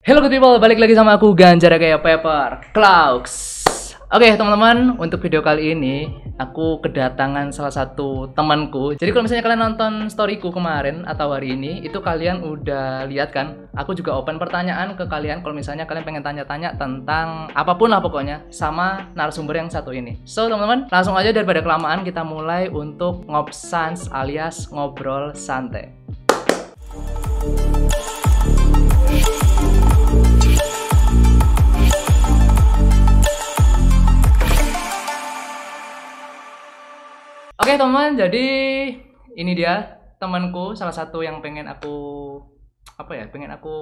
Hello good people, balik lagi sama aku Ganjar kayak Pepper Clouds. Oke teman-teman, untuk video kali ini aku kedatangan salah satu temanku. Jadi kalau misalnya kalian nonton storyku kemarin atau hari ini, itu kalian udah lihat kan? Aku juga open pertanyaan ke kalian kalau misalnya kalian pengen tanya-tanya tentang apapun lah pokoknya sama narasumber yang satu ini. So teman-teman, langsung aja daripada kelamaan kita mulai untuk ngobsans alias ngobrol santai. Oke teman, jadi ini dia temanku, salah satu yang pengen aku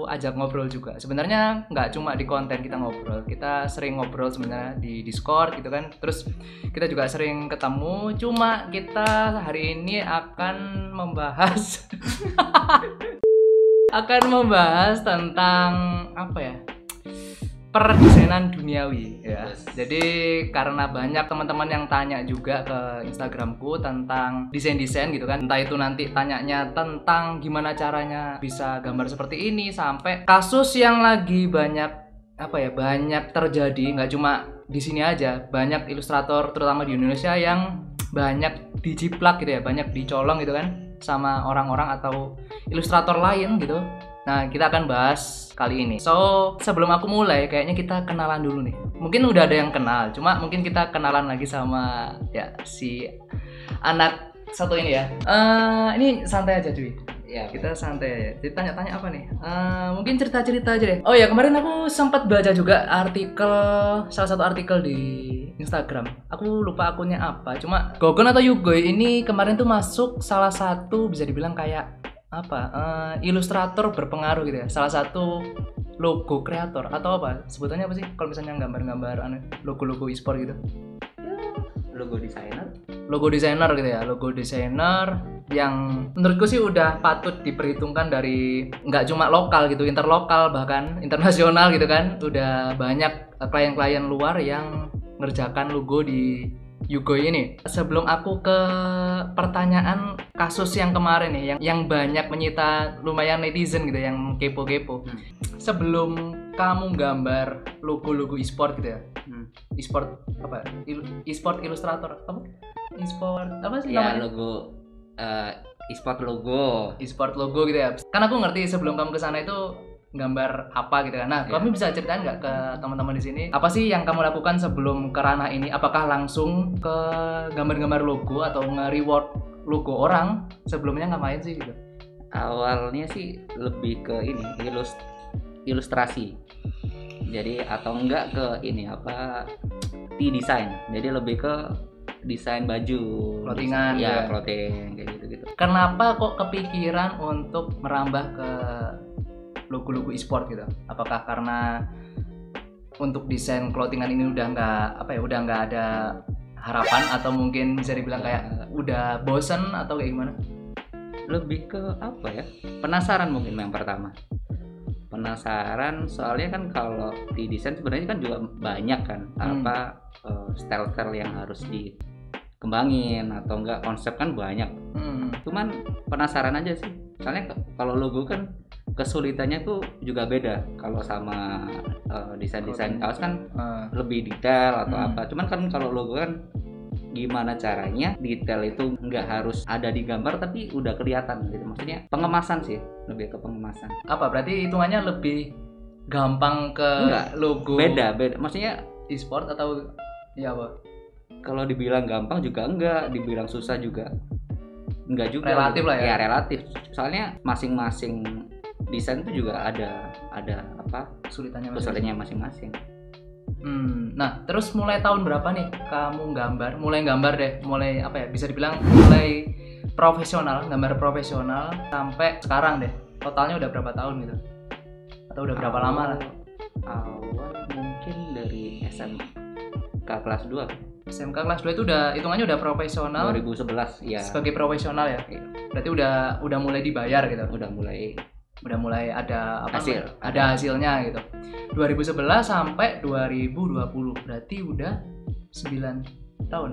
ajak ngobrol juga. Sebenarnya nggak cuma di konten kita ngobrol, kita sering ngobrol sebenarnya di Discord gitu kan. Terus kita juga sering ketemu. Cuma kita hari ini akan membahas tentang perdesainan duniawi ya. Jadi karena banyak teman-teman yang tanya juga ke Instagramku tentang desain-desain gitu kan. Entah itu nanti tanyanya tentang gimana caranya bisa gambar seperti ini, sampai kasus yang lagi banyak terjadi, nggak cuma di sini aja. Banyak ilustrator terutama di Indonesia yang banyak dijiplak gitu ya, banyak dicolong gitu kan sama orang-orang atau ilustrator lain gitu. Nah, kita akan bahas kali ini. So, sebelum aku mulai, kayaknya kita kenalan dulu nih. Mungkin udah ada yang kenal, cuma mungkin kita kenalan lagi sama ya si anak satu ini ya. Ini santai aja cuy. Ya, kita santai aja. Jadi tanya-tanya apa nih? Mungkin cerita-cerita aja deh. Oh ya, kemarin aku sempat baca juga salah satu artikel di Instagram. Aku lupa akunnya apa. Cuma Gogon atau Yugoi ini kemarin tuh masuk salah satu bisa dibilang kayak ilustrator berpengaruh gitu ya, salah satu logo kreator atau apa sebutannya apa sih kalau misalnya gambar-gambar logo-logo e-sport gitu, logo desainer gitu ya, logo desainer yang menurutku sih udah patut diperhitungkan dari nggak cuma lokal gitu, interlokal bahkan internasional gitu kan. Udah banyak klien-klien luar yang ngerjakan logo di Yugoi ini. Sebelum aku ke pertanyaan kasus yang kemarin nih, yang banyak menyita lumayan netizen gitu, yang kepo-kepo. Sebelum kamu gambar logo-logo e-sport gitu ya, e-sport apa? E-sport ilustrator apa? E-sport apa sih ya, namanya? logo e-sport logo gitu ya. Kan aku ngerti sebelum kamu ke sana itu gambar apa gitu kan. Nah, kamu bisa ceritain nggak ke teman-teman di sini apa sih yang kamu lakukan sebelum ke ranah ini? Apakah langsung ke gambar-gambar logo atau nge-reward logo orang? Sebelumnya ngapain sih gitu? Awalnya sih lebih ke ini, ilustrasi. Jadi atau enggak ke ini desain. Jadi lebih ke desain baju, clothingan ya, clothing kayak gitu. Kenapa kok kepikiran untuk merambah ke logo-logo e-sport gitu? Apakah karena untuk desain clothingan ini udah nggak ada harapan, atau mungkin bisa dibilang kayak udah bosen atau kayak gimana? Lebih ke penasaran mungkin yang pertama. Penasaran soalnya kan kalau di desain sebenarnya kan juga banyak kan style-style yang harus dikembangin atau enggak, konsep kan banyak. Cuman penasaran aja sih. Soalnya kalau logo kan kesulitannya tuh juga beda. Kalau sama desain kaos kan lebih detail atau apa. Cuman kan kalau logo kan gimana caranya detail itu nggak harus ada di gambar tapi udah kelihatan gitu. Maksudnya pengemasan sih, lebih ke pengemasan. Apa berarti hitungannya lebih gampang ke logo? Beda. Maksudnya e-sport atau ya apa? Kalau dibilang gampang juga enggak, dibilang susah juga enggak juga. Relatif lah ya. Ya relatif. Soalnya masing-masing desain itu juga ada kesulitannya masing-masing. Nah, terus mulai tahun berapa nih kamu mulai gambar deh, bisa dibilang mulai profesional, gambar profesional sampai sekarang deh. Totalnya udah berapa tahun gitu? Atau udah berapa lama lah? Awal mungkin dari SMK kelas 2. SMK kelas 2 itu hitungannya udah profesional. 2011 ya. Sebagai profesional ya. Iya. Berarti udah mulai dibayar gitu. Udah mulai ada hasilnya gitu. 2011 sampai 2020 berarti udah 9 tahun.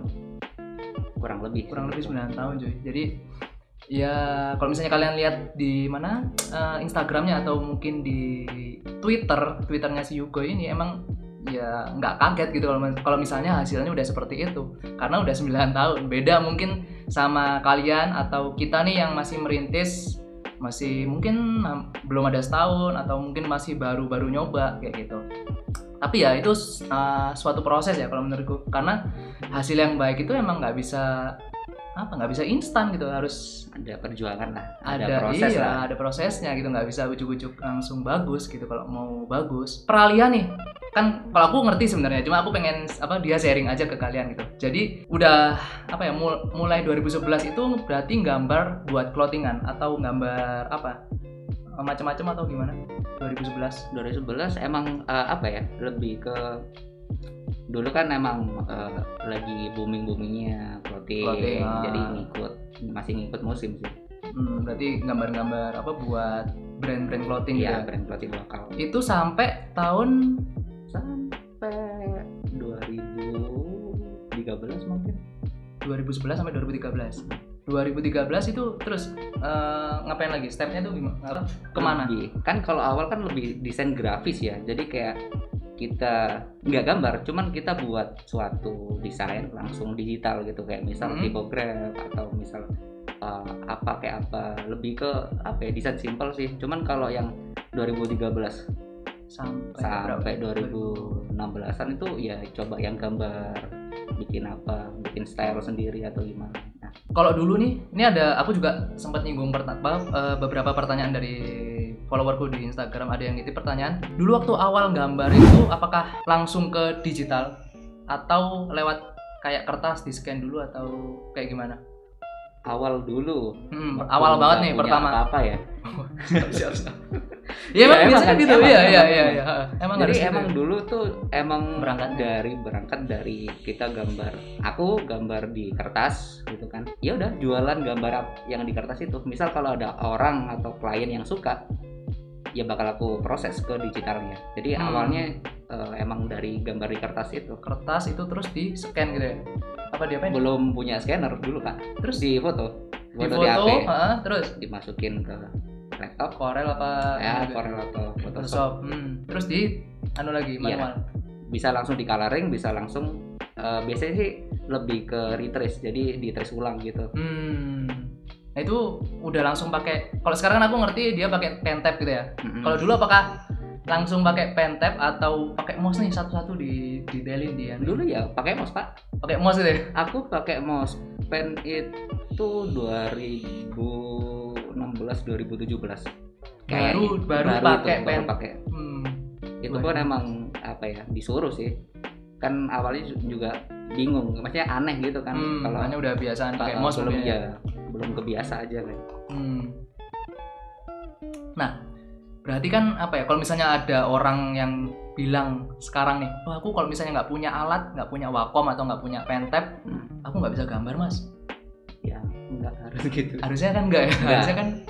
Kurang lebih 9 tahun cuy. Jadi Ya kalau misalnya kalian lihat di mana Instagramnya atau mungkin di Twitternya si Yugo ini, emang ya nggak kaget gitu kalau misalnya hasilnya udah seperti itu, karena udah 9 tahun. Beda mungkin sama kalian atau kita nih yang masih merintis, masih mungkin belum ada setahun atau mungkin masih baru-baru nyoba kayak gitu. Tapi ya itu suatu proses ya kalau menurutku, karena hasil yang baik itu emang nggak bisa instan gitu, harus Ada perjuangan lah, ada proses iya, lah. ada prosesnya gitu, nggak bisa ujuk-ujuk langsung bagus gitu kalau mau bagus. Peralihan nih kan, kalau aku ngerti sebenarnya, cuma aku pengen dia sharing aja ke kalian gitu. Jadi udah mulai 2011 itu berarti gambar buat clothingan atau gambar macam-macam atau gimana? 2011 emang lebih ke dulu kan emang lagi boomingnya clothing, jadi masih ngikut musim sih. Berarti gambar-gambar buat brand-brand clothing Iya, gitu. brand clothing lokal. Itu sampai tahun 2013 mungkin. 2011 sampai 2013. 2013 itu terus ngapain lagi? Stepnya tuh gimana? Kemana? Kan kalau awal kan lebih desain grafis ya, jadi kayak kita nggak gambar, cuman kita buat suatu desain langsung digital gitu, kayak misal tipograf atau misal lebih ke desain simple sih. Cuman kalau yang 2013 sampai 2016an itu ya coba yang gambar, bikin style sendiri atau gimana. Nah, kalau dulu nih, ini aku juga sempat nyinggung beberapa pertanyaan dari followerku di Instagram. Ada yang nitip pertanyaan, dulu waktu awal gambar itu apakah langsung ke digital atau lewat kayak kertas di scan dulu atau kayak gimana? Awal dulu. Awal banget nih pertama. Apa ya? Siap. Ya emang biasanya gitu. Iya. Jadi emang gitu. Dulu tuh emang berangkat dari kita gambar. Aku gambar di kertas gitu kan. Ya udah, jualan gambar yang di kertas itu. Misal kalau ada orang atau klien yang suka, ya bakal aku proses ke digitalnya. Jadi awalnya emang dari gambar di kertas itu. Kertas itu terus di scan gitu ya? Apa diapain? Belum punya scanner dulu Kak. Terus di foto di HP. Terus dimasukin ke laptop, Corel apa? Ya, Corel atau Photoshop. Terus di lagi manual. Iya. Bisa langsung di coloring, bisa langsung biasanya sih lebih ke retrace, jadi di trace ulang gitu. Nah itu udah langsung pakai. Kalau sekarang kan aku ngerti dia pakai pen tab gitu ya. Kalau dulu apakah langsung pakai pen tab atau pakai mouse nih satu-satu di detailin dia? Dulu ya pakai mouse Pak. Pakai mouse gitu ya? Aku pakai mouse. Pen itu 2016-2017. Baru pakai pen. Itu pun emang disuruh sih. Kan awalnya juga bingung, maksudnya aneh gitu kan. Kalau hanya udah biasaan pakai mouse belum kebiasa aja kan. Nah, berarti kan kalau misalnya ada orang yang bilang sekarang nih, aku kalau misalnya nggak punya alat, nggak punya Wacom atau nggak punya pen tab, aku nggak bisa gambar Mas. Ya nggak harus gitu. Harusnya kan nggak ya. Harusnya kan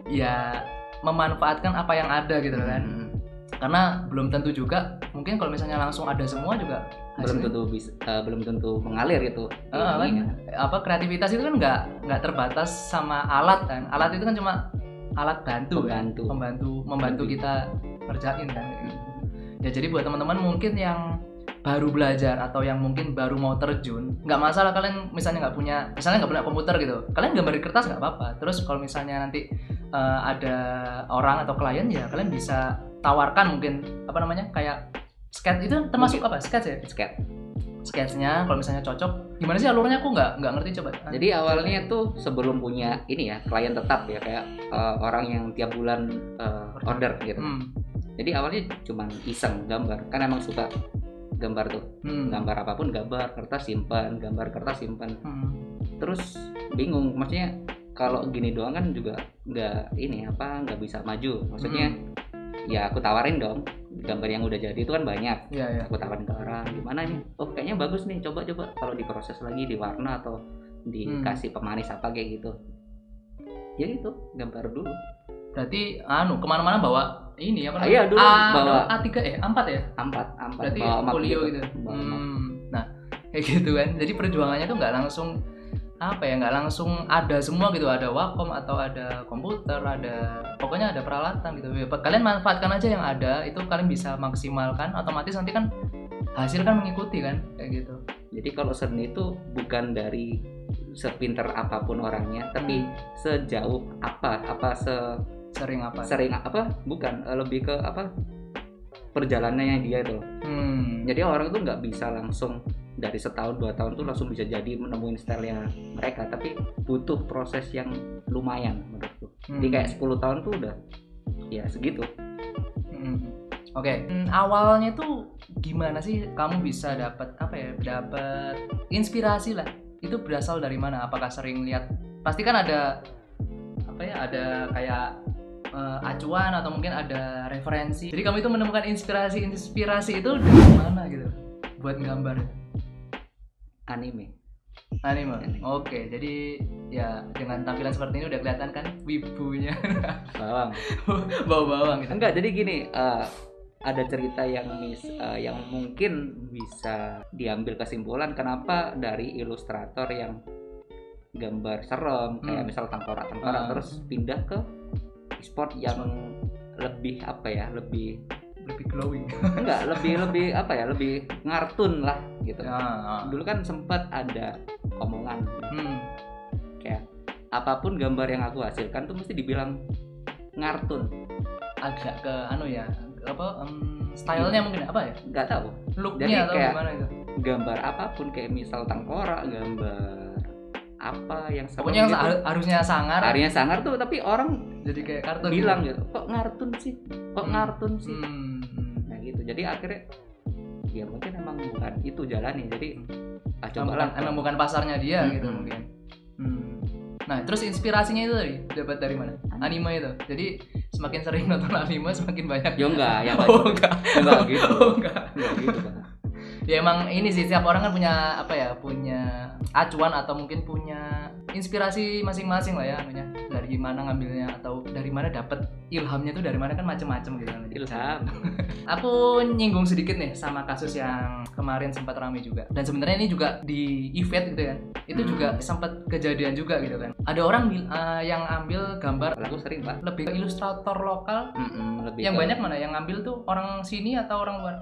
ya memanfaatkan apa yang ada gitu kan. Karena belum tentu juga, mungkin kalau misalnya langsung ada semua juga belum tentu mengalir itu. Kreativitas itu kan nggak terbatas sama alat kan. Alat itu kan cuma alat bantu, membantu kita kerjain kan. Ya jadi buat teman-teman mungkin yang baru belajar atau yang mungkin baru mau terjun, nggak masalah kalian misalnya nggak punya komputer gitu, kalian gambar di kertas nggak apa-apa. Terus kalau misalnya nanti ada orang atau klien, ya kalian bisa tawarkan mungkin kayak sketch itu termasuk sketch ya? Sketchnya kalau misalnya cocok, gimana sih alurnya? Aku nggak ngerti, coba. Jadi awalnya tuh sebelum punya klien tetap ya, kayak orang yang tiap bulan order gitu. Jadi awalnya cuma iseng gambar, kan emang suka gambar tuh. Gambar apapun, gambar kertas simpan. Terus bingung, maksudnya kalau gini doang kan juga nggak bisa maju. Maksudnya ya aku tawarin dong, gambar yang udah jadi itu kan banyak. Aku tawarin ke orang, gimana nih? Oh kayaknya bagus nih, coba kalau diproses lagi, diwarna atau dikasih pemanis apa kayak gitu. Jadi itu gambar dulu. Berarti kemana-mana bawa ini Iya dulu bawa A3 A4 ya? A4. Berarti folio gitu. Nah kayak gitu kan. Jadi perjuangannya tuh nggak langsung apa ya, nggak langsung ada semua gitu, ada Wacom atau ada komputer, ada pokoknya ada peralatan gitu ya. Kalian manfaatkan aja yang ada, itu kalian bisa maksimalkan, otomatis nanti kan hasil kan mengikuti kan kayak gitu. Jadi kalau seni itu bukan dari sepinter apapun orangnya, tapi sejauh apa Sering apa? sering apa bukan lebih ke apa perjalanannya dia itu. Jadi orang tuh nggak bisa langsung dari setahun 2 tahun tuh langsung bisa jadi menemuin stylenya mereka, tapi butuh proses yang lumayan menurutku. Jadi kayak 10 tahun tuh udah ya segitu. Oke. Awalnya tuh gimana sih kamu bisa dapat apa ya, dapat inspirasi lah, itu berasal dari mana? Apakah sering lihat, pasti kan ada apa ya, ada kayak acuan atau mungkin ada referensi, jadi kamu itu menemukan inspirasi itu dari mana gitu buat gambar? Anime. Oke, jadi ya dengan tampilan seperti ini udah kelihatan kan wibunya. Bawang. Bawang gitu. Enggak, jadi gini, ada cerita yang yang mungkin bisa diambil kesimpulan kenapa dari ilustrator yang gambar serem kayak misal tengkorak terus pindah ke e-sport yang lebih apa ya, lebih glowing. Enggak, lebih apa ya, lebih ngartun lah gitu. Dulu kan sempat ada omongan kayak apapun gambar yang aku hasilkan tuh mesti dibilang ngartun. Agak ke anu ya, apa stylenya mungkin apa ya? Nggak tahu. Looknya atau kayak gimana itu? Gambar apapun kayak misal tengkorak, gambar apa yang pokoknya gitu, harusnya sangar. Harusnya sangar tuh, tapi orang jadi kayak kartun bilang gitu. Kok ngartun sih? Nah gitu. Jadi akhirnya ya mungkin emang bukan itu jalannya. Jadi emang bukan pasarnya dia gitu mungkin. Nah, terus inspirasinya itu tadi dapat dari mana? Anime itu. Jadi semakin sering nonton anime semakin banyak. Ya enggak, ya enggak gitu. Enggak gitu, Bang. Ya emang ini sih, setiap orang kan punya apa ya, punya acuan atau mungkin punya inspirasi masing-masing lah ya anunya. Dari gimana ngambilnya atau dari mana dapat ilhamnya tuh dari mana, kan macam-macam gitu kan. Ilham. Aku nyinggung sedikit nih sama kasus yang kemarin sempat ramai juga. Dan sebenarnya ini juga di event gitu kan. Itu juga sempat kejadian juga gitu kan. Ada orang yang ambil gambar, aku sering Pak, lebih ke ilustrator lokal. Yang banyak mana yang ngambil tuh orang sini atau orang luar?